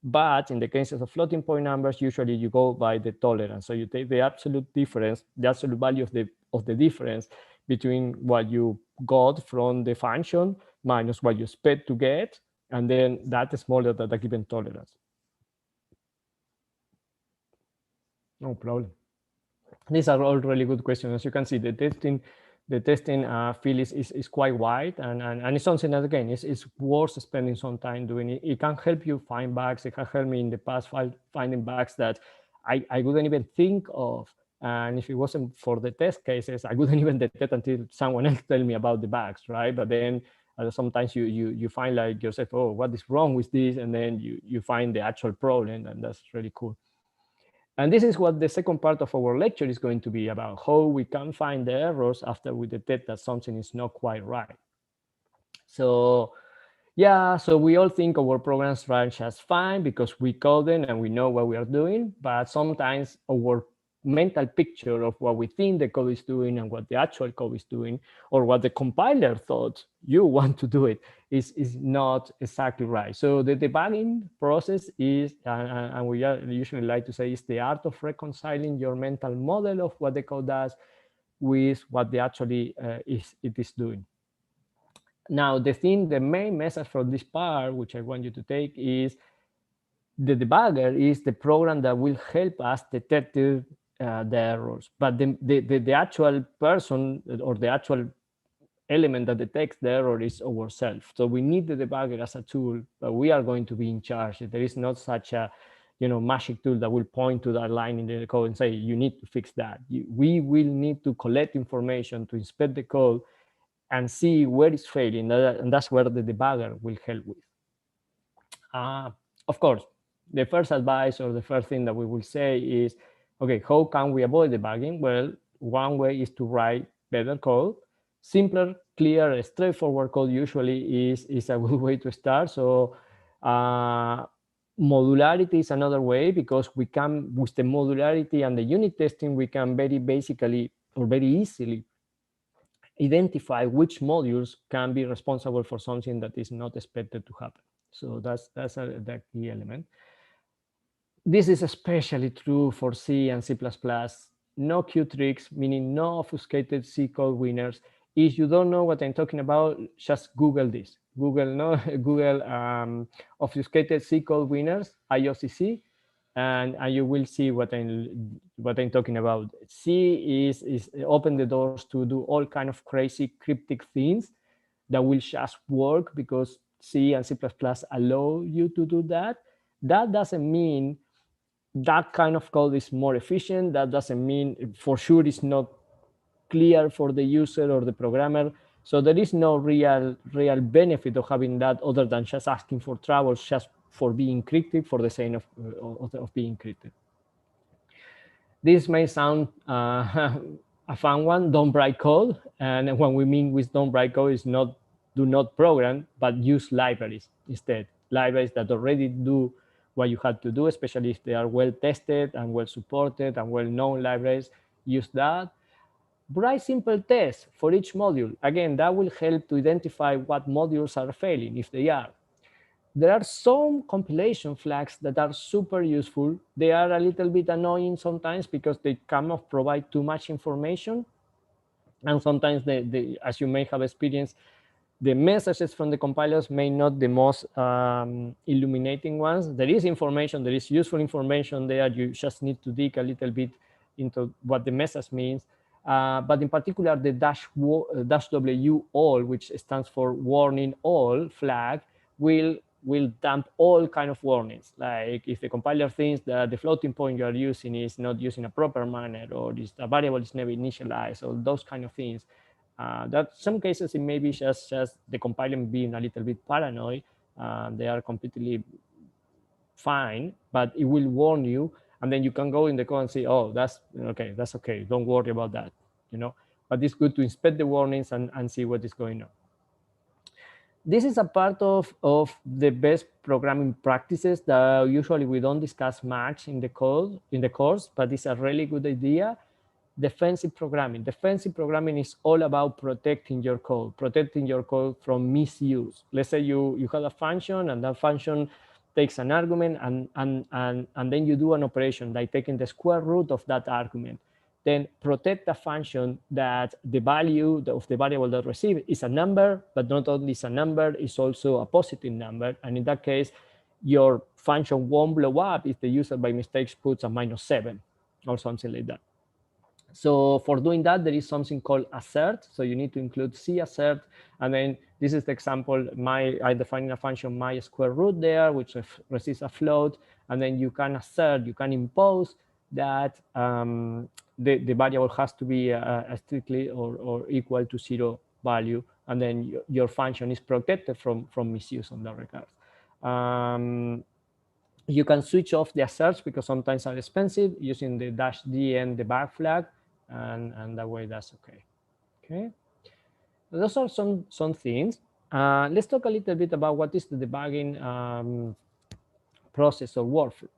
but in the cases of floating point numbers, usually you go by the tolerance. So you take the absolute difference, the absolute value of the difference between what you got from the function minus what you expect to get, and then that is smaller than the given tolerance. No problem. These are all really good questions. As you can see, the testing field is quite wide, and it's something that, again, it's worth spending some time doing it. It can help you find bugs. It can help me in the past finding bugs that I wouldn't even think of. And if it wasn't for the test cases, I wouldn't even detect until someone else tell me about the bugs, right? But then sometimes you find like yourself, oh, what is wrong with this? And then you find the actual problem, and that's really cool. And this is what the second part of our lecture is going to be about, how we can find the errors after we detect that something is not quite right. So yeah, so we all think our programs run just fine because we code them and we know what we are doing, but sometimes our mental picture of what we think the code is doing and what the actual code is doing, or what the compiler thought you want to do it, is not exactly right. So the debugging process is, and we usually like to say, is the art of reconciling your mental model of what the code does with what the actually it is doing. Now, the main message from this part, which I want you to take, is the debugger is the program that will help us detect the errors. But the actual person or the actual element that detects the error is ourselves. So we need the debugger as a tool, but we are going to be in charge. There is not such a magic tool that will point to that line in the code and say, you need to fix that. We will need to collect information to inspect the code and see where it's failing, and that's where the debugger will help with. Of course, the first advice or the first thing that we will say is, okay, how can we avoid debugging? Well, one way is to write better code. Simpler, clear, straightforward code usually is a good way to start. So modularity is another way, because we can, with the modularity and the unit testing, we can very basically or very easily identify which modules can be responsible for something that is not expected to happen. So that's the key element. This is especially true for C and C++. No Q tricks, meaning no obfuscated C code winners. If you don't know what I'm talking about, just Google this. Google obfuscated C code winners, IOCC, and you will see what I'm talking about. C is open the doors to do all kind of crazy cryptic things that will just work because C and C++ allow you to do that. That doesn't mean that kind of code is more efficient. That doesn't mean for sure it's not clear for the user or the programmer. So there is no real benefit of having that other than just asking for troubles just for being cryptic for the sake of being cryptic. This may sound a fun one, don't write code. And what we mean with don't write code is not do not program, but use libraries instead. Libraries that already do what you had to do, especially if they are well tested and well supported and well known libraries. Use that. Write simple tests for each module. Again, that will help to identify what modules are failing, if they are. There are some compilation flags that are super useful. They are a little bit annoying sometimes because they kind of provide too much information. And sometimes, as you may have experienced, the messages from the compilers may not the most illuminating ones. There is information, there is useful information there. You just need to dig a little bit into what the message means. But in particular, the -w all, which stands for warning all flag, will dump all kind of warnings. Like if the compiler thinks that the floating point you are using is not used in a proper manner, or the variable is never initialized, or those kind of things. That some cases it may be just the compiler being a little bit paranoid. They are completely fine, but it will warn you, and then you can go in the code and say, oh, that's okay, don't worry about that, But it's good to inspect the warnings and see what is going on. This is a part of the best programming practices that usually we don't discuss much in the course, but it's a really good idea. Defensive programming. Defensive programming is all about protecting your code from misuse. Let's say you have a function, and that function takes an argument, and then you do an operation like taking the square root of that argument. Then protect a function that the value of the variable that received is a number, but not only is a number, it's also a positive number. And in that case, your function won't blow up if the user by mistake puts a -7 or something like that. So for doing that, there is something called assert. So you need to include C assert. And then this is the example, I define a function my square root there, which receives a float. And then you can assert, you can impose that the variable has to be strictly or equal to 0 value. And then your function is protected from misuse on that regard. You can switch off the asserts because sometimes are expensive using the -d and debug flag, and that way that's okay. Okay, those are some things. Let's talk a little bit about what is the debugging process or workflow.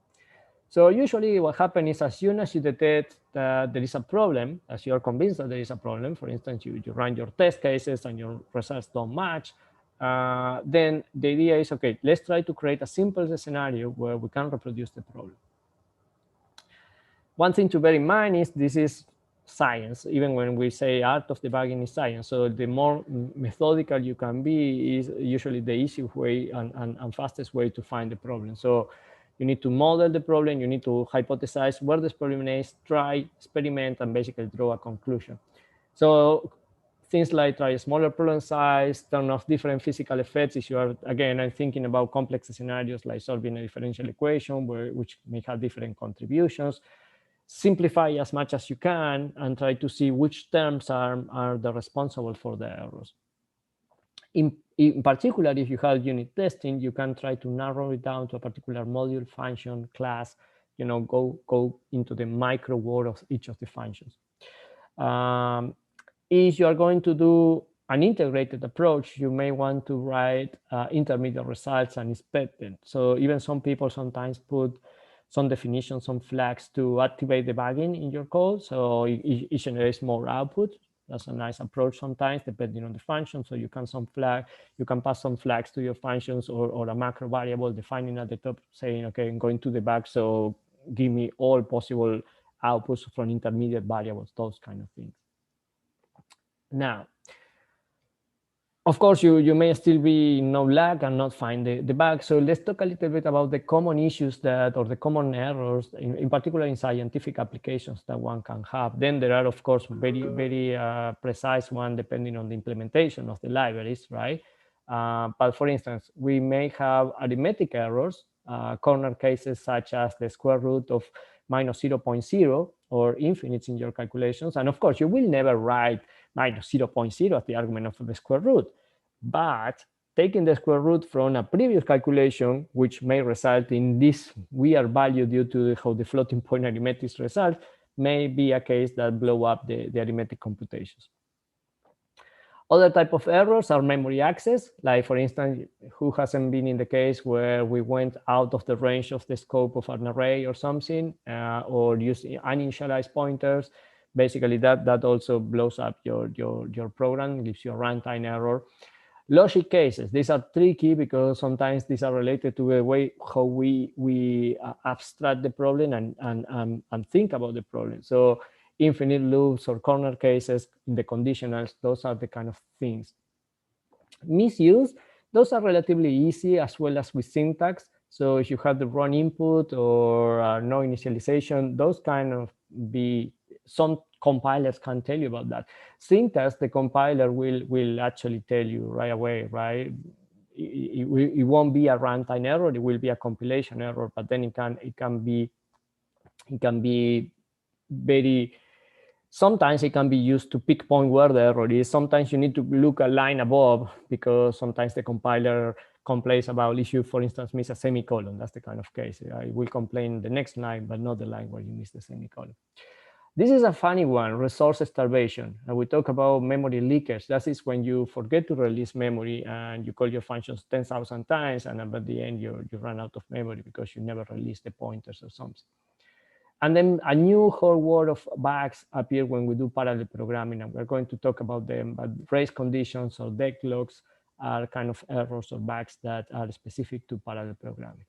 So usually what happens is as soon as you detect that there is a problem, as you are convinced that there is a problem, for instance, you run your test cases and your results don't match, then the idea is, okay, let's try to create a simple scenario where we can reproduce the problem. One thing to bear in mind is this is science. Even when we say art of debugging is science. So the more methodical you can be is usually the easiest way and fastest way to find the problem. So you need to model the problem. You need to hypothesize where this problem is, try, experiment, and basically draw a conclusion. So things like try a smaller problem size, turn off different physical effects. If you are, again, I'm thinking about complex scenarios like solving a differential equation, which may have different contributions. Simplify as much as you can and try to see which terms are the responsible for the errors. In particular, if you have unit testing, you can try to narrow it down to a particular module, function, class, go into the micro world of each of the functions. If you are going to do an integrated approach, you may want to write intermediate results and inspect them. So even some people sometimes put some definitions, some flags to activate debugging in your code. So it generates more output. That's a nice approach sometimes, depending on the function. So you can pass some flags to your functions or a macro variable defining at the top saying, okay, I'm going to debug, so give me all possible outputs from intermediate variables, those kind of things. Now, Of course, you may still be no lag and not find the bug. So let's talk a little bit about the common issues that, or the common errors, in particular in scientific applications that one can have. Then there are, of course, very precise one depending on the implementation of the libraries, right? But for instance, we may have arithmetic errors, corner cases such as the square root of minus 0.0 or infinites in your calculations. And of course, you will never write minus 0.0 as the argument of the square root. But taking the square root from a previous calculation, which may result in this weird value due to how the floating point arithmetic results, may be a case that blow up the arithmetic computations. Other type of errors are memory access, like for instance, who hasn't been in the case where we went out of the range of the scope of an array or something, or use uninitialized pointers. Basically, that also blows up your program, gives you a runtime error. Logic cases, these are tricky because sometimes these are related to the way how we abstract the problem and think about the problem. So infinite loops or corner cases in the conditionals, those are the kind of things. Misuse, those are relatively easy as well as with syntax. So if you have the wrong input or no initialization, those kind of be, some compilers can tell you about that. Syntax, the compiler will actually tell you right away, right? It won't be a runtime error, it will be a compilation error, but then it can be very, sometimes it can be used to pinpoint where the error is. Sometimes you need to look a line above because sometimes the compiler complains about if you, for instance, miss a semicolon. That's the kind of case. I will complain the next line, but not the line where you miss the semicolon. This is a funny one, resource starvation. And we talk about memory leakage. That is when you forget to release memory and you call your functions 10,000 times, and at the end you run out of memory because you never release the pointers or something. And then a new whole world of bugs appear when we do parallel programming, and we're going to talk about them, but race conditions or deadlocks are kind of errors or bugs that are specific to parallel programming.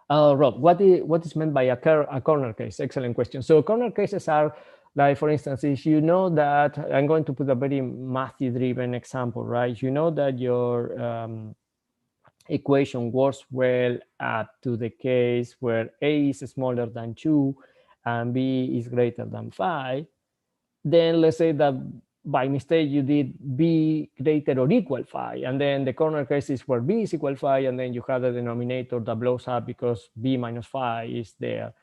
Rob, what is meant by a corner case? Excellent question. So corner cases are, like, for instance, if you know that, I'm going to put a very mathy-driven example, right? You know that your equation works well up to the case where A is smaller than 2 and B is greater than 5, then let's say that by mistake you did B greater or equal 5, and then the corner case is where B is equal 5, and then you have a denominator that blows up because B minus 5 is there.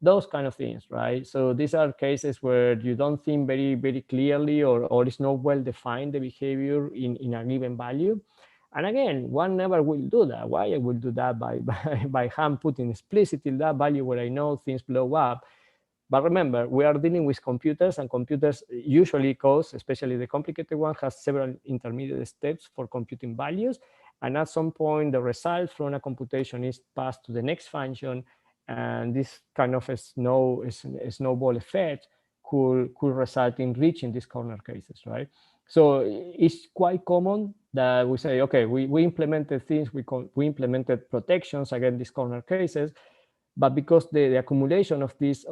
Those kind of things, right? So these are cases where you don't think very clearly, or it's not well defined the behavior in a given value. And again, one never will do that. Why I will do that by hand putting explicitly that value where I know things blow up. But remember, we are dealing with computers, and computers usually cause, especially the complicated one, has several intermediate steps for computing values. And at some point, the result from a computation is passed to the next function. And this kind of a snowball effect could result in reaching these corner cases, right? So it's quite common that we say, okay, we implemented things, we implemented protections against these corner cases, but because the accumulation of these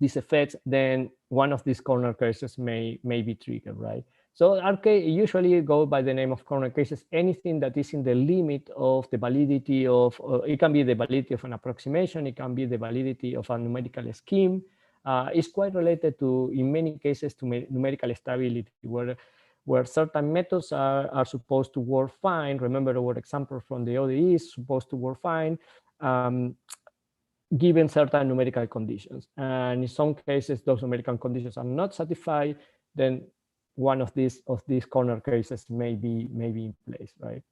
effects, then one of these corner cases may be triggered, right? So usually go by the name of corner cases anything that is in the limit of the validity of, it can be the validity of an approximation, it can be the validity of a numerical scheme. It's quite related to, in many cases, to numerical stability, where certain methods are supposed to work fine. Remember our example from the ODE is supposed to work fine, given certain numerical conditions. And in some cases, those numerical conditions are not satisfied, then one of these corner cases may be in place, right?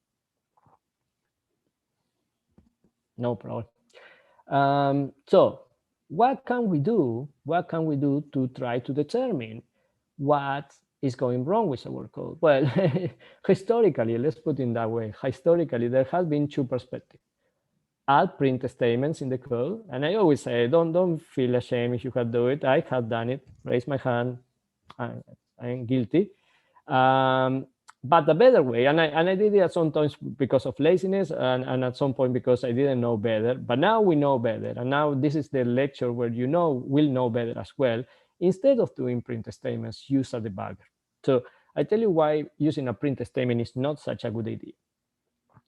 No problem. So what can we do? What can we do to try to determine what is going wrong with our code? Well, historically, let's put it that way. Historically, there has been two perspectives. Add print statements in the code, and I always say, don't feel ashamed if you have done it. I have done it. Raise my hand. I'm guilty. But the better way, and I did it sometimes because of laziness, and at some point because I didn't know better. But now we know better, and now this is the lecture where will know better as well. Instead of doing print statements, use a debugger. So I tell you why using a print statement is not such a good idea.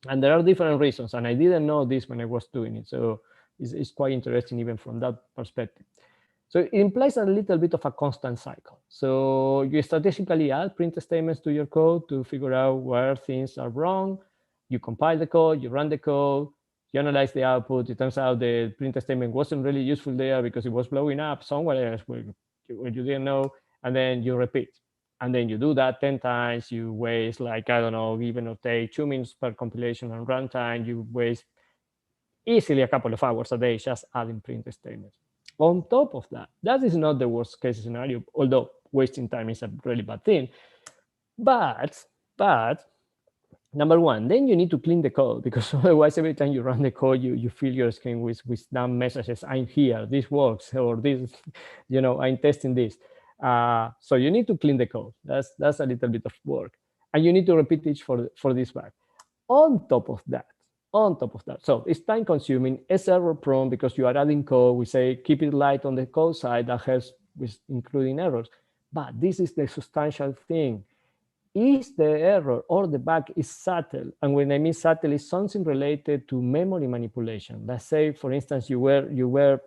And there are different reasons, and I didn't know this when I was doing it. So it's quite interesting even from that perspective. So it implies a little bit of a constant cycle. So you strategically add print statements to your code to figure out where things are wrong. You compile the code, you run the code, you analyze the output. It turns out the print statement wasn't really useful there because it was blowing up somewhere else where you didn't know, and then you repeat. And then you do that 10 times, you waste like, I don't know, even or take 2 minutes per compilation and runtime, you waste easily a couple of hours a day just adding print statements. On top of that, that is not the worst case scenario, although wasting time is a really bad thing. But number one, then you need to clean the code, because otherwise every time you run the code, you fill your screen with dumb messages. I'm here, this works, or this, I'm testing this. So you need to clean the code. That's a little bit of work. And you need to repeat it for this bug. On top of that, so it's time consuming, it's error prone because you are adding code. We say keep it light on the code side, that helps with including errors. But this is the substantial thing. Is the error or the bug is subtle? And when I mean subtle, it's something related to memory manipulation. Let's say, for instance, you were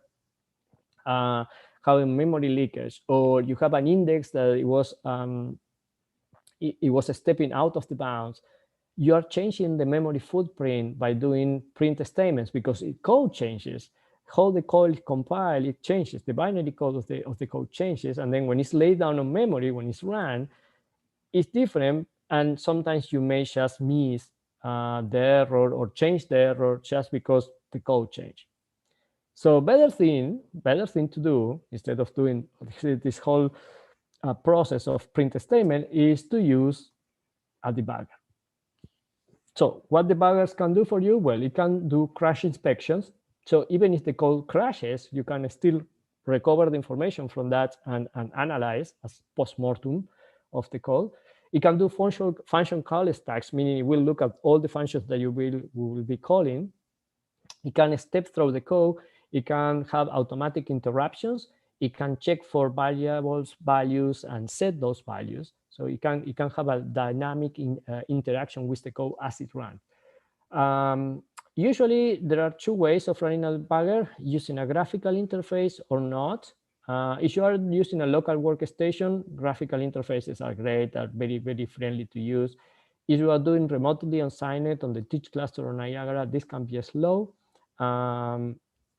having memory leakage, or you have an index that it was stepping out of the bounds. You are changing the memory footprint by doing print statements because code changes. How the code is compiled, it changes. The binary code of the code changes, and then when it's laid down on memory, when it's run, it's different. And sometimes you may just miss the error or change the error just because the code changed. So better thing to do, instead of doing this whole process of print statement, is to use a debugger. So what debuggers can do for you? Well, it can do crash inspections. So even if the code crashes, you can still recover the information from that and analyze as post-mortem of the code. It can do function call stacks, meaning it will look at all the functions that you will be calling. It can step through the code. It can have automatic interruptions. It can check for variables values and set those values. So it can have a dynamic interaction with the code as it runs. Usually, there are two ways of running a debugger: using a graphical interface or not. If you are using a local workstation, graphical interfaces are great, are very, very friendly to use. If you are doing remotely on Cynet, on the Teach cluster or Niagara, this can be slow.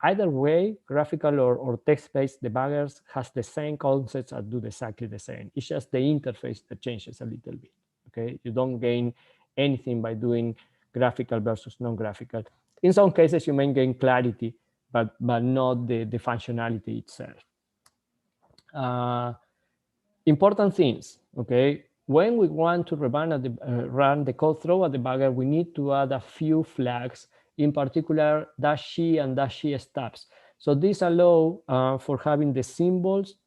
Either way, graphical or text-based debuggers has the same concepts and do exactly the same. It's just the interface that changes a little bit. Okay, you don't gain anything by doing graphical versus non-graphical. In some cases, you may gain clarity, but not the functionality itself. Important things, okay? When we want to run the code through a debugger, we need to add a few flags, in particular -g and -g stubs. So these allow for having the symbols,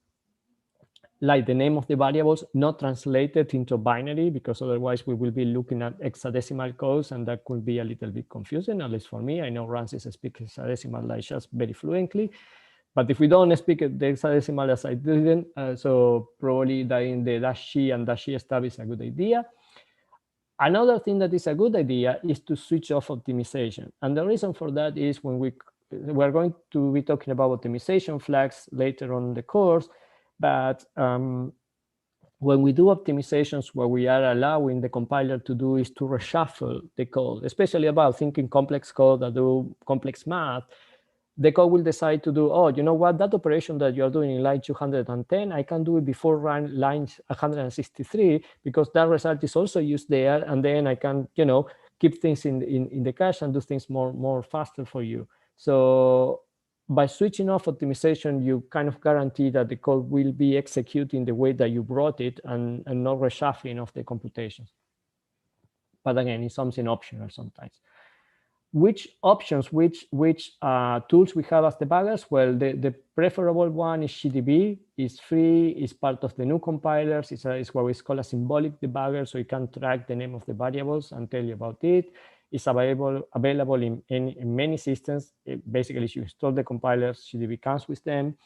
like the name of the variables, not translated into binary, because otherwise we will be looking at hexadecimal codes, and that could be a little bit confusing, at least for me. I know Rancis speaks hexadecimal like just very fluently, but if we don't speak the hexadecimal as I didn't, so probably in the -g and -g stub is a good idea. Another thing that is a good idea is to switch off optimization. And the reason for that is when we're going to be talking about optimization flags later on in the course, but when we do optimizations, what we are allowing the compiler to do is to reshuffle the code, especially about thinking complex code that do complex math. The code will decide to do, oh, you know what, that operation that you're doing in line 210, I can do it before line 163, because that result is also used there, and then I can, keep things in the cache and do things more faster for you. So by switching off optimization, you kind of guarantee that the code will be executing the way that you brought it, and not reshuffling of the computations. But again, it's something optional sometimes. Which options, which tools we have as debuggers? Well, the preferable one is GDB. It's free. It's part of the new compilers. It's what we call a symbolic debugger, so you can track the name of the variables and tell you about it. It's available in many systems. Basically, if you install the compilers, GDB comes with them.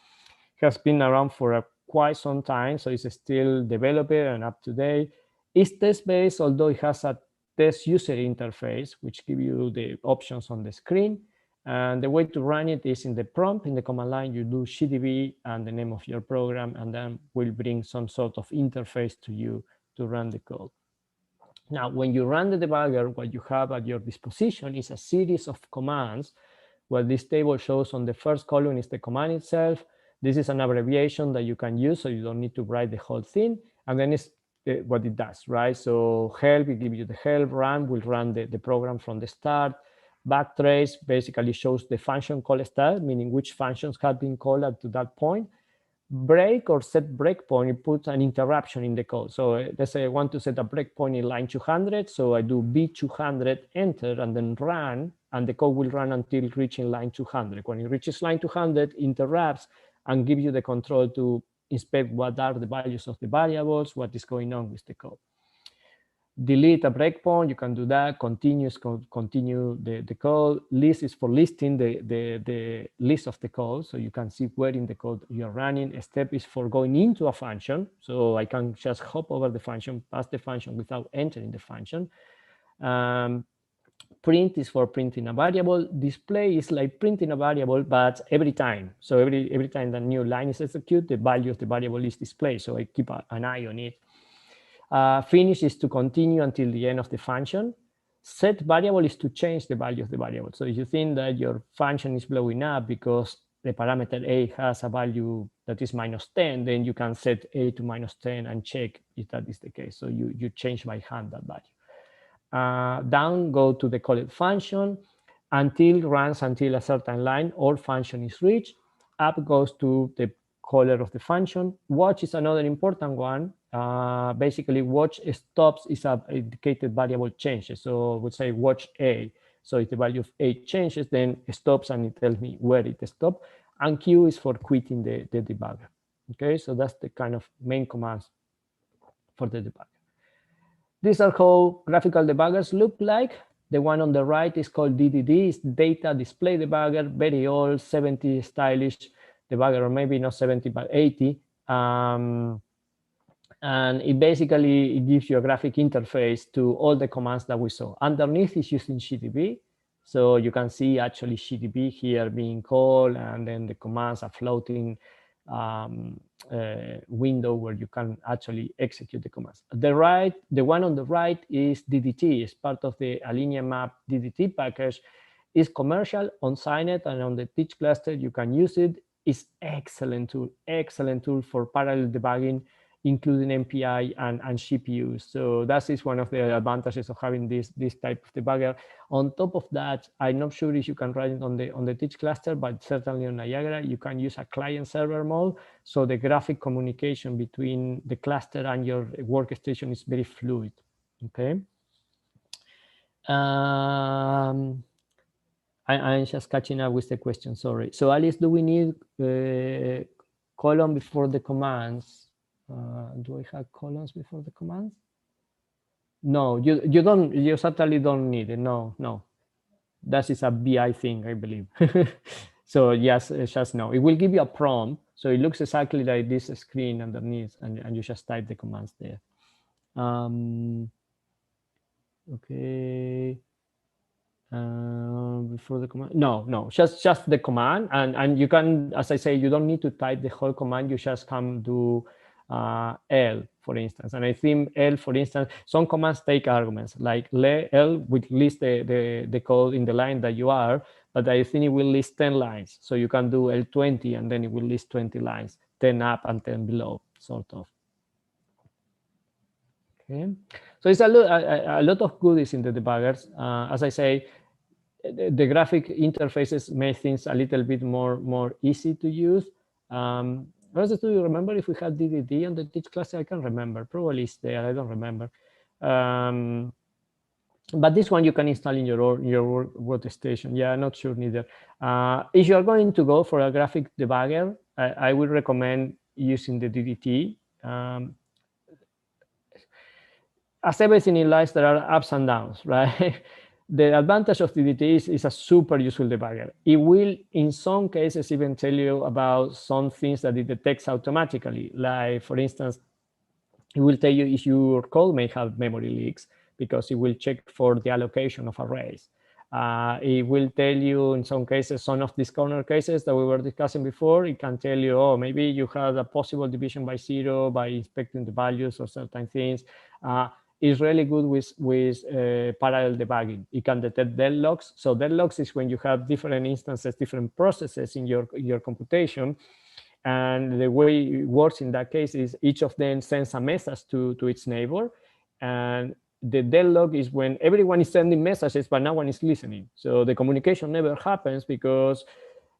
It has been around for quite some time, so it's still developed and up to date. It's test-based, although it has a test user interface, which give you the options on the screen. And the way to run it is in the prompt, in the command line, you do gdb and the name of your program, and then will bring some sort of interface to you to run the code. Now, when you run the debugger, what you have at your disposition is a series of commands. What this table shows on the first column is the command itself. This is an abbreviation that you can use, so you don't need to write the whole thing. And then it's what it does, right? So help, it gives you the help. Run will run the program from the start. Backtrace basically shows the function call start, meaning which functions have been called up to that point. Break or set breakpoint, it puts an interruption in the code. So let's say I want to set a breakpoint in line 200. So I do B200, enter, and then run, and the code will run until reaching line 200. When it reaches line 200, interrupts and gives you the control to inspect what are the values of the variables, what is going on with the code. Delete a breakpoint, you can do that. Continue the code. List is for listing the list of the code, so you can see where in the code you're running. A step is for going into a function, so I can just hop over the function, pass the function without entering the function. Print is for printing a variable. Display is like printing a variable, but every time. So every time the new line is executed, the value of the variable is displayed, so I keep an eye on it. Finish is to continue until the end of the function. Set variable is to change the value of the variable. So if you think that your function is blowing up because the parameter a has a value that is -10, then you can set a to -10 and check if that is the case. So you change by hand that value. Down, go to the called function. Until runs until a certain line or function is reached. Up goes to the caller of the function. Watch is another important one. Basically, watch stops is a indicated variable changes. So we say watch A. So if the value of A changes, then it stops and it tells me where it stopped. And Q is for quitting the debugger. Okay, so that's the kind of main commands for the debugger. These are how graphical debuggers look like. The one on the right is called DDD, it's Data Display Debugger, very old, 70 stylish debugger, or maybe not 70, but 80. And it basically gives you a graphic interface to all the commands that we saw. Underneath is using gdb. So you can see actually gdb here being called, and then the commands are floating window where you can actually execute the commands. The one on the right is DDT. It's part of the Alinea Map DDT package. It's commercial, unsigned, and on the Teach cluster you can use it. It's excellent tool for parallel debugging, including MPI and GPUs. So that is one of the advantages of having this type of debugger. On top of that, I'm not sure if you can run it on the Teach cluster, but certainly on Niagara, you can use a client-server mode. So the graphic communication between the cluster and your workstation is very fluid. Okay. I'm just catching up with the question. Sorry. So Alice, do we need column before the commands? Do I have columns before the commands? No, you certainly don't need it. No. That is a BI thing, I believe. So yes, just no. It will give you a prompt. So it looks exactly like this screen underneath, and you just type the commands there. Okay. Before the command, no, just the command, and you can, as I say, you don't need to type the whole command. You just come do L, for instance. And I think L, for instance, some commands take arguments, like L will list the code in the line that you are, but I think it will list 10 lines. So you can do L20, and then it will list 20 lines, 10 up and 10 below, sort of. Okay, so it's a lot of goodies in the debuggers. As I say, the graphic interfaces make things a little bit more easy to use. Do you remember if we had DDD on the Teach cluster? I can't remember. Probably it's there. I don't remember. But this one you can install in your workstation. Yeah, not sure neither. If you are going to go for a graphic debugger, I would recommend using the DDT. As everything in life, there are ups and downs, right? The advantage of DDT is a super useful debugger. It will, in some cases, even tell you about some things that it detects automatically. Like, for instance, It will tell you if your code may have memory leaks, because it will check for the allocation of arrays. It will tell you in some cases, some of these corner cases that we were discussing before, it can tell you, oh, maybe you had a possible division by 0 by inspecting the values of certain things. It's really good with parallel debugging. It can detect deadlocks. So deadlocks is when you have different instances, different processes in your computation. And the way it works in that case is each of them sends a message to its neighbor. And the deadlock is when everyone is sending messages, but no one is listening. So the communication never happens because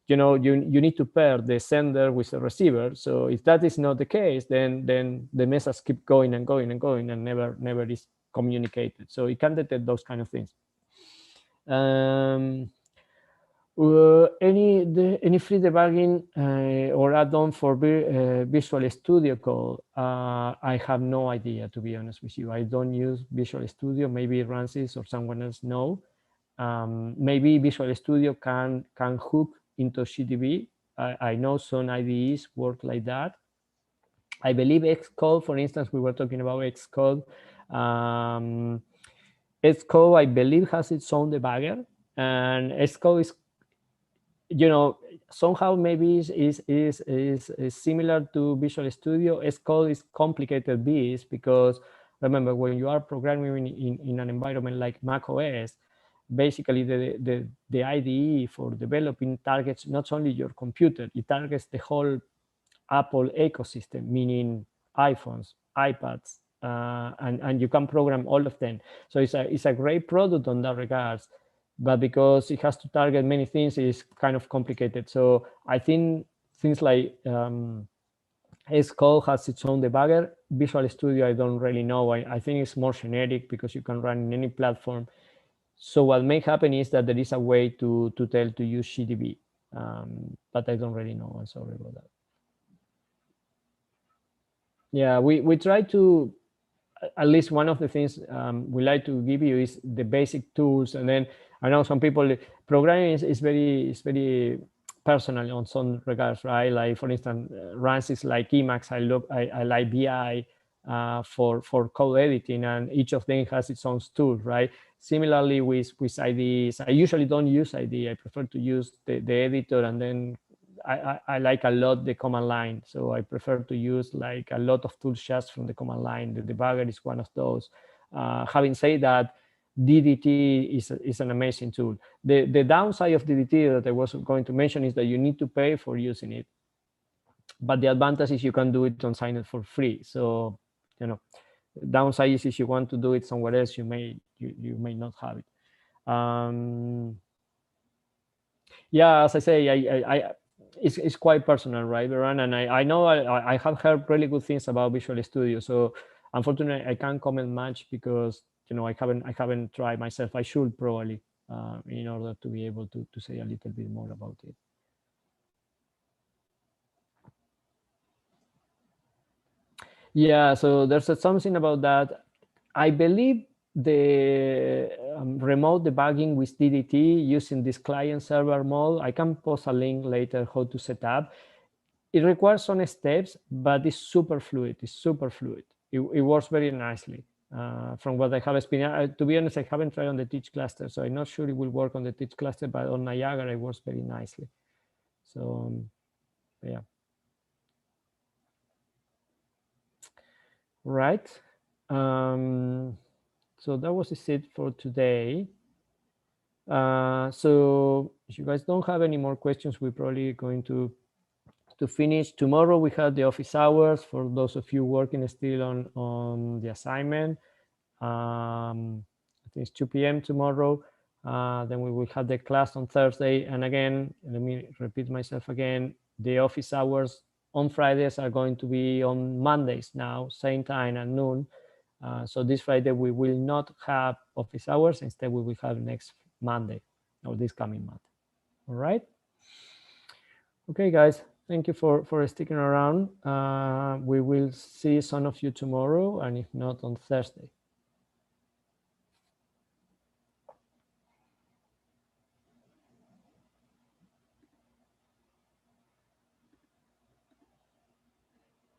you need to pair the sender with the receiver. So if that is not the case, then the message keep going and going and going and never is communicated. So it can detect those kind of things. Any free debugging or add-on for Visual Studio Code? I have no idea, to be honest with you. I don't use Visual Studio. Maybe Rancis or someone else know. Maybe Visual Studio can hook into GDB. I know some IDEs work like that. I believe Xcode, for instance, we were talking about Xcode. Xcode, I believe, has its own debugger, and Xcode is, somehow maybe is similar to Visual Studio. Xcode is complicated beast because remember, when you are programming in an environment like Mac OS, basically the IDE for developing targets not only your computer, it targets the whole Apple ecosystem, meaning iPhones, iPads, and you can program all of them. So it's a great product on that regards, but because it has to target many things, it's kind of complicated. So I think things like Xcode has its own debugger. Visual Studio, I don't really know. I think it's more generic because you can run in any platform. So what may happen is that there is a way to tell to use GDB, but I don't really know. I'm sorry about that. Yeah, we try to, at least one of the things we like to give you is the basic tools. And then I know some people, programming is very personal on some regards, right? Like for instance, runs is like Emacs. I like BI for code editing, and each of them has its own tool, right? Similarly with IDEs, I usually don't use IDE. I prefer to use the editor, and then I like a lot the command line. So I prefer to use like a lot of tools just from the command line. The debugger is one of those. Having said that, DDT is an amazing tool. The downside of DDT that I was going to mention is that you need to pay for using it. But the advantage is you can do it on Signet for free. So, downside is if you want to do it somewhere else, you may not have it. Yeah, as I say, it's quite personal, right, Veran? And I know I have heard really good things about Visual Studio. So unfortunately, I can't comment much because I haven't tried myself. I should probably in order to be able to say a little bit more about it. Yeah, so there's something about that. I believe the remote debugging with DDT using this client server mode, I can post a link later how to set up. It requires some steps, but it's super fluid. It's super fluid. It works very nicely. From what I have experienced, to be honest, I haven't tried on the Teach cluster, so I'm not sure it will work on the Teach cluster, but on Niagara, it works very nicely. So, yeah. Right. So that was it for today. So if you guys don't have any more questions, we're probably going to finish. Tomorrow we have the office hours for those of you working still on the assignment. I think it's 2 p.m. tomorrow. Then we will have the class on Thursday. And again, let me repeat myself again, the office hours on Fridays are going to be on Mondays now, same time at noon. So this Friday we will not have office hours. Instead, we will have next Monday or this coming month. All right. Okay, guys. Thank you for sticking around. We will see some of you tomorrow, and if not, on Thursday.